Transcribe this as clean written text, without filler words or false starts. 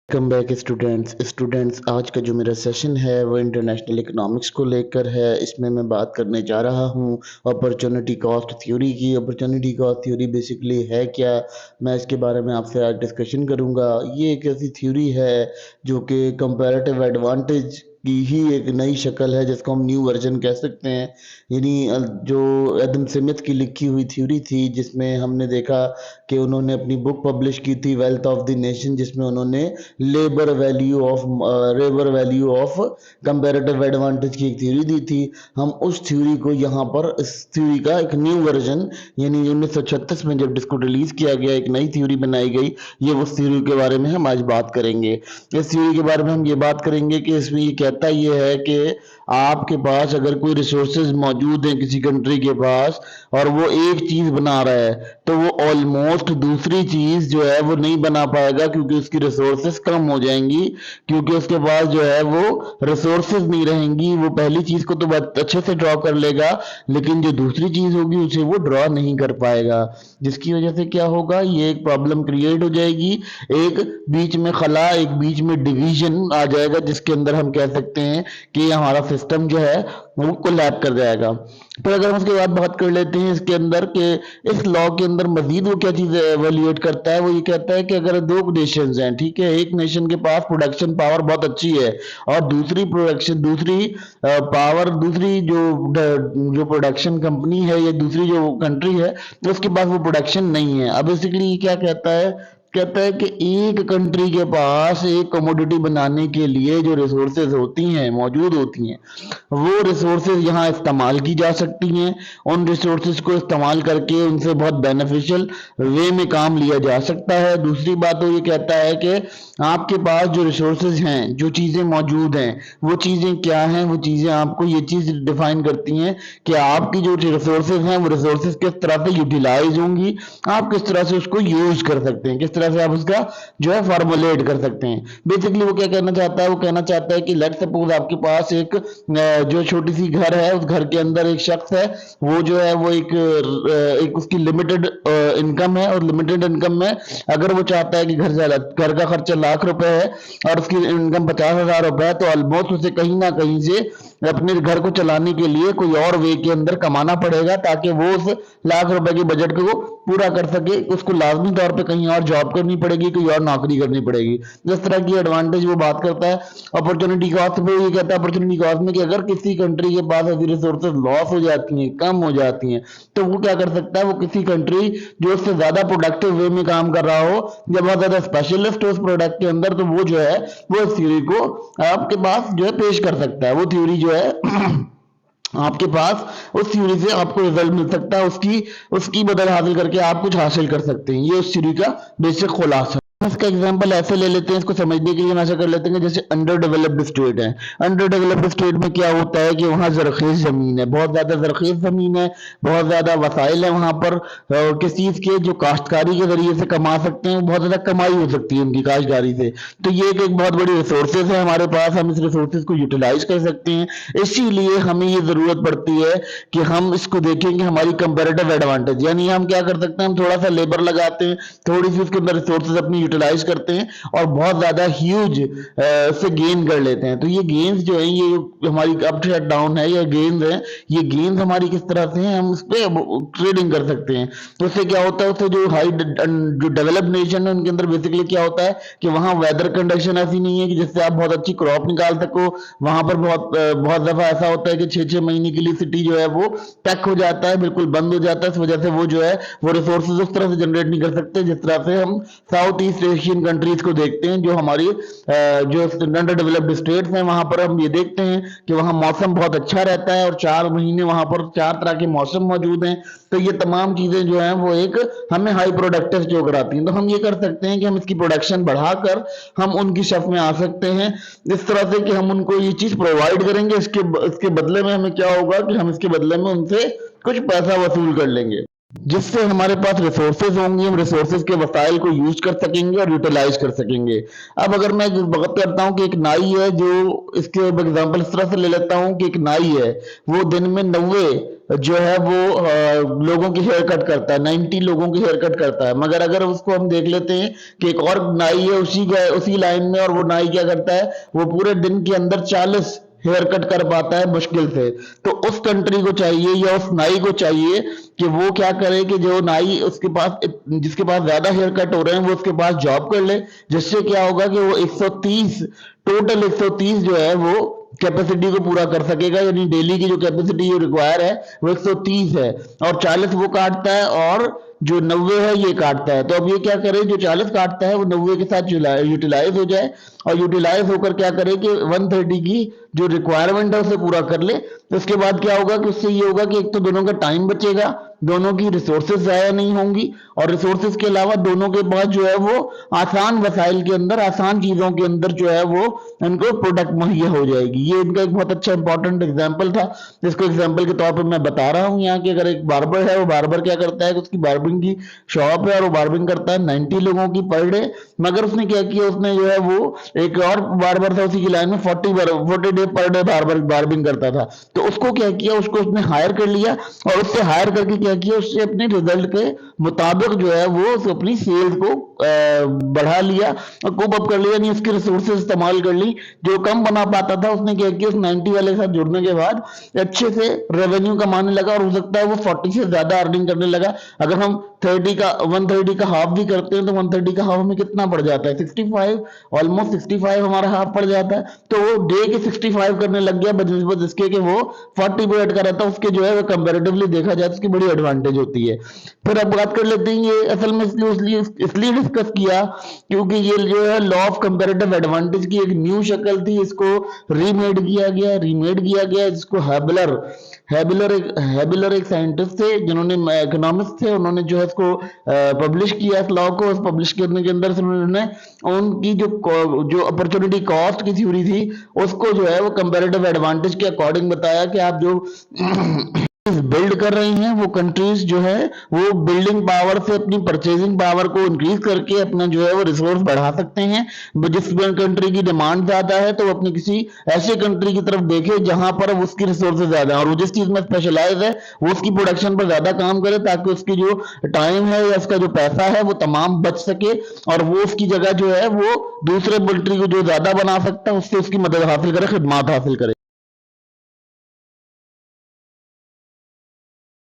Welcome back students आज का जो मेरा सेशन है वो इंटरनेशनल इकोनॉमिक्स को लेकर है। इसमें मैं बात करने जा रहा हूँ अपॉर्चुनिटी कॉस्ट थ्योरी की। अपॉर्चुनिटी कॉस्ट थ्योरी बेसिकली है क्या, मैं इसके बारे में आपसे आज डिस्कशन करूँगा। ये एक ऐसी थ्योरी है जो कि कंपैरेटिव एडवांटेज की ही एक नई शक्ल है, जिसको हम न्यू वर्जन कह सकते हैं। यानी जो एडम स्मिथ की लिखी हुई थ्योरी थी, जिसमें हमने देखा कि उन्होंने अपनी बुक पब्लिश की थी वेल्थ ऑफ द नेशन, जिसमें उन्होंने labour value of comparative advantage की एक थ्योरी दी थी। हम उस थ्योरी को यहाँ पर इस थ्योरी का एक न्यू वर्जन यानी 1936 में जब इसको रिलीज किया गया, एक नई थ्योरी बनाई गई। ये उस थ्योरी के बारे में हम आज बात करेंगे। इस थ्योरी के बारे में हम ये बात करेंगे कि इसमें ये कहता ये है कि आपके पास अगर कोई रिसोर्सेज मौजूद हैं किसी कंट्री के पास और वो एक चीज बना रहा है, तो वो ऑलमोस्ट दूसरी चीज जो है वो नहीं बना पाएगा, क्योंकि उसकी रिसोर्सेज कम हो जाएंगी, क्योंकि उसके पास जो है वो रिसोर्सेज नहीं रहेंगी। वो पहली चीज को तो बहुत अच्छे से ड्रॉ कर लेगा, लेकिन जो दूसरी चीज होगी उसे वो ड्रॉ नहीं कर पाएगा, जिसकी वजह से क्या होगा, ये एक प्रॉब्लम क्रिएट हो जाएगी। एक बीच में खला, एक बीच में डिवीजन आ जाएगा, जिसके अंदर हम कह सकते हैं कि हमारा सिस्टम जो है वो कोलैप कर जाएगा। पर अगर हम उसके बाद बात कर लेते हैं इसके अंदर कि इस लॉ के अंदर मजीद वो क्या चीज एवेल्युएट करता है, वो ये कहता है कि अगर दो नेशंस हैं, ठीक है, एक नेशन के पास प्रोडक्शन पावर बहुत अच्छी है और दूसरी पावर, दूसरी जो प्रोडक्शन कंपनी है या दूसरी जो कंट्री है, तो उसके पास वो प्रोडक्शन नहीं है। अब बेसिकली क्या कहता है कि एक कंट्री के पास एक कमोडिटी बनाने के लिए जो रिसोर्सेज मौजूद होती हैं, वो रिसोर्सेज यहाँ इस्तेमाल की जा सकती हैं। उन रिसोर्सेज को इस्तेमाल करके उनसे बहुत बेनिफिशियल वे में काम लिया जा सकता है। दूसरी बात तो ये कहता है कि आपके पास जो रिसोर्सेज हैं, जो चीज़ें मौजूद हैं, वो चीज़ें क्या हैं, वो चीज़ें आपको ये चीज़ डिफाइन करती हैं कि आपकी जो रिसोर्सेज हैं वो रिसोर्सेज किस तरह से यूटिलाइज होंगी, आप किस तरह से उसको यूज कर सकते हैं, किस तरह से आप उसका जो है फॉर्मुलेट कर सकते हैं। बेसिकली वो क्या कहना चाहता है, वो कहना चाहता है कि लेट सपोज आपके पास एक जो छोटी सी घर है, उस घर के अंदर एक शख्स है, वो जो है वो एक उसकी लिमिटेड इनकम है, और लिमिटेड इनकम में अगर वो चाहता है कि घर का खर्चा ₹1,00,000 है और उसकी इनकम ₹50,000 है, तो ऑलमोस्ट उसे कहीं ना कहीं से अपने घर को चलाने के लिए कोई और वे के अंदर कमाना पड़ेगा, ताकि वो उस ₹1,00,000 के बजट को पूरा कर सके। उसको लाजमी तौर पे कहीं और जॉब करनी पड़ेगी, कोई और नौकरी करनी पड़ेगी। जिस तरह की एडवांटेज वो बात करता है अपॉर्चुनिटी कॉस्ट में, ये कहता है अपॉर्चुनिटी कॉस्ट में कि अगर किसी कंट्री के पास ऐसी रिसोर्सेज लॉस हो जाती हैं, कम हो जाती हैं, तो वो क्या कर सकता है, वो किसी कंट्री जो उससे ज्यादा प्रोडक्टिव वे में काम कर रहा हो या बहुत ज्यादा स्पेशलिस्ट हो उस प्रोडक्ट के अंदर, तो वो जो है वो इस थ्योरी को आपके पास जो है पेश कर सकता है। वो थ्योरी जो है आपके पास उस थ्योरी से आपको रिजल्ट मिल सकता है, उसकी उसकी मदद हासिल करके आप कुछ हासिल कर सकते हैं। ये उस थ्योरी का बेसिक खुलासा। इसका एग्जांपल ऐसे ले लेते हैं, इसको समझने के लिए हम ऐसा कर लेते हैं, जैसे अंडर डेवलप्ड स्टेट है। अंडर डेवलप्ड स्टेट में क्या होता है कि वहाँ जरखेज जमीन है, बहुत ज्यादा जरखेज जमीन है, बहुत ज्यादा वसाइल है वहां पर। किस चीज के जो काश्तकारी के जरिए से कमा सकते हैं, बहुत ज्यादा कमाई हो सकती है उनकी काश्तकारी से। तो ये एक बहुत बड़ी रिसोर्सेज है हमारे पास, हम इस रिसोर्सेज को यूटिलाइज कर सकते हैं। इसीलिए हमें ये जरूरत पड़ती है कि हम इसको देखें कि हमारी कंपेरेटिव एडवांटेज, यानी हम क्या कर सकते हैं, हम थोड़ा सा लेबर लगाते हैं, थोड़ी सी उसके अंदर रिसोर्सेज अपनी यूटिलाइज करते हैं और बहुत ज्यादा ह्यूज से गेन कर लेते हैं। तो ये गेन्स जो है, ये हमारी अप डाउन है, ये गेन्स है, ये गेन्स हमारी किस तरह से हैं, हम उस पर ट्रेडिंग कर सकते हैं। तो उससे क्या होता है, उससे जो डेवलप्ड नेशन है उनके अंदर बेसिकली क्या होता है कि वहां वेदर कंडीशन ऐसी नहीं है कि जिससे आप बहुत अच्छी क्रॉप निकाल सको। वहां पर बहुत दफा ऐसा होता है कि 6-6 महीने के लिए सिटी जो है वो पैक हो जाता है, बिल्कुल बंद हो जाता है। इस वजह से वो जो है वो रिसोर्सेज उस तरह से जनरेट नहीं कर सकते जिस तरह से हम साउथ ईस्ट एशियन कंट्रीज को देखते हैं, जो हमारी जो अंडर डेवलप्ड स्टेट्स हैं, वहां पर हम ये देखते हैं कि वहां मौसम बहुत अच्छा रहता है और 4 महीने वहां पर 4 तरह के मौसम मौजूद हैं। तो ये तमाम चीजें जो हैं वो एक हमें हाई प्रोडक्टिव जो कराती हैं। तो हम ये कर सकते हैं कि हम इसकी प्रोडक्शन बढ़ाकर हम उनकी शफ में आ सकते हैं, इस तरह से कि हम उनको ये चीज प्रोवाइड करेंगे। इसके बदले में हमें क्या होगा कि हम इसके बदले में उनसे कुछ पैसा वसूल कर लेंगे। जिससे हमारे पास रिसोर्सेज होंगी, हम रिसोर्सेज के वसाइल को यूज कर सकेंगे और यूटिलाइज कर सकेंगे। अब अगर मैं बात करता हूँ कि एक नाई है, जो इसके एग्जांपल इस तरह से ले लेता हूँ कि एक नाई है, वो दिन में 90 जो है वो लोगों की हेयर कट करता है, 90 लोगों की हेयर कट करता है। मगर अगर उसको हम देख लेते हैं कि एक और नाई है उसी लाइन में, और वो नाई क्या करता है, वो पूरे दिन के अंदर 40 हेयर कट कर पाता है मुश्किल से। तो उस कंट्री को चाहिए या उस नाई को चाहिए कि वो क्या करे कि जो नाई उसके पास जिसके पास ज्यादा हेयर कट हो रहे हैं, वो उसके पास जॉब कर ले, जिससे क्या होगा कि वो 130 टोटल 130 जो है वो कैपेसिटी को पूरा कर सकेगा। यानी डेली की जो कैपेसिटी जो रिक्वायर है वो 130 है, और 40 वो काटता है और जो 90 है ये काटता है। तो अब ये क्या करे, जो 40 काटता है वो 90 के साथ यूटिलाइज हो जाए, और यूटिलाइज होकर क्या करे कि 130 की जो रिक्वायरमेंट है उसे पूरा कर ले। तो उसके बाद क्या होगा कि उससे ये होगा कि एक तो दोनों का टाइम बचेगा, दोनों की रिसोर्सेज ज़ाया नहीं होंगी, और रिसोर्सेज के अलावा दोनों के पास जो है वो आसान वसाइल के अंदर, आसान चीज़ों के अंदर जो है वो इनको प्रोडक्ट मुहैया हो जाएगी। ये इनका एक बहुत अच्छा इंपॉर्टेंट एग्जाम्पल था, जिसको एग्जाम्पल के तौर पर मैं बता रहा हूँ यहाँ कि अगर एक बार्बर है, वो बार्बर क्या करता है कि उसकी बार्बिंग की शॉप है और वो बार्बिंग करता है 90 लोगों की पर डे। मगर उसने क्या किया, उसने जो है वो एक और बार्बर था उसी की लाइन में 40 डे पर डे बार्बिंग करता था। तो उसको क्या किया, उसको उसने हायर कर लिया, और उससे हायर करके क्या किया, उससे अपने रिजल्ट के मुताबिक जो है वो अपनी सेल्स को बढ़ा लिया और कोप अप कर लिया, नहीं उसकी रिसोर्सेज इस्तेमाल कर ली। जो कम बना पाता था उसने क्या किया, उस 90 वाले के साथ जुड़ने के बाद अच्छे से रेवेन्यू कमाने लगा, और हो सकता है वो 40 से ज्यादा अर्निंग करने लगा। अगर हम 130 का हाफ भी करते हैं तो 130 का हाफ में कितना पड़ जाता है, 65, ऑलमोस्ट 65 हमारा हाफ पड़ जाता है। तो वो डे के 65 करने लग गया, बनिस्बत इसके कि वो 40 पे ऐड कर रहा था। उसके जो है वो कंपेरेटिवली देखा जाए तो उसकी बड़ी एडवांटेज होती है। फिर अब बात कर लेते हैं, ये असल में इसलिए डिस्कस किया क्योंकि ये जो है लॉ ऑफ कंपैरेटिव एडवांटेज की एक न्यू शक्ल थी, इसको रीमेड किया गया जिसको हैबिलर एक साइंटिस्ट थे, जिन्होंने इकोनॉमिस्ट थे, उन्होंने जो है इसको पब्लिश किया इस लॉ को। पब्लिश करने के अंदर उन्होंने उनकी जो अपॉर्चुनिटी कॉस्ट की थ्योरी थी उसको जो है वो कंपैरेटिव एडवांटेज के अकॉर्डिंग बताया कि आप जो बिल्ड कर रही हैं वो कंट्रीज जो है वो बिल्डिंग पावर से अपनी परचेजिंग पावर को इंक्रीज करके अपना जो है वो रिसोर्स बढ़ा सकते हैं। जिस कंट्री की डिमांड ज्यादा है तो वो अपनी किसी ऐसे कंट्री की तरफ देखे जहां पर उसकी रिसोर्सेज ज्यादा है, और वो जिस चीज में स्पेशलाइज है वो उसकी प्रोडक्शन पर ज्यादा काम करे, ताकि उसकी जो टाइम है या उसका जो पैसा है वो तमाम बच सके, और वो उसकी जगह जो है वो दूसरे कंट्री को जो ज्यादा बना सकता है उससे उसकी मदद हासिल करे, खिदमात हासिल करे।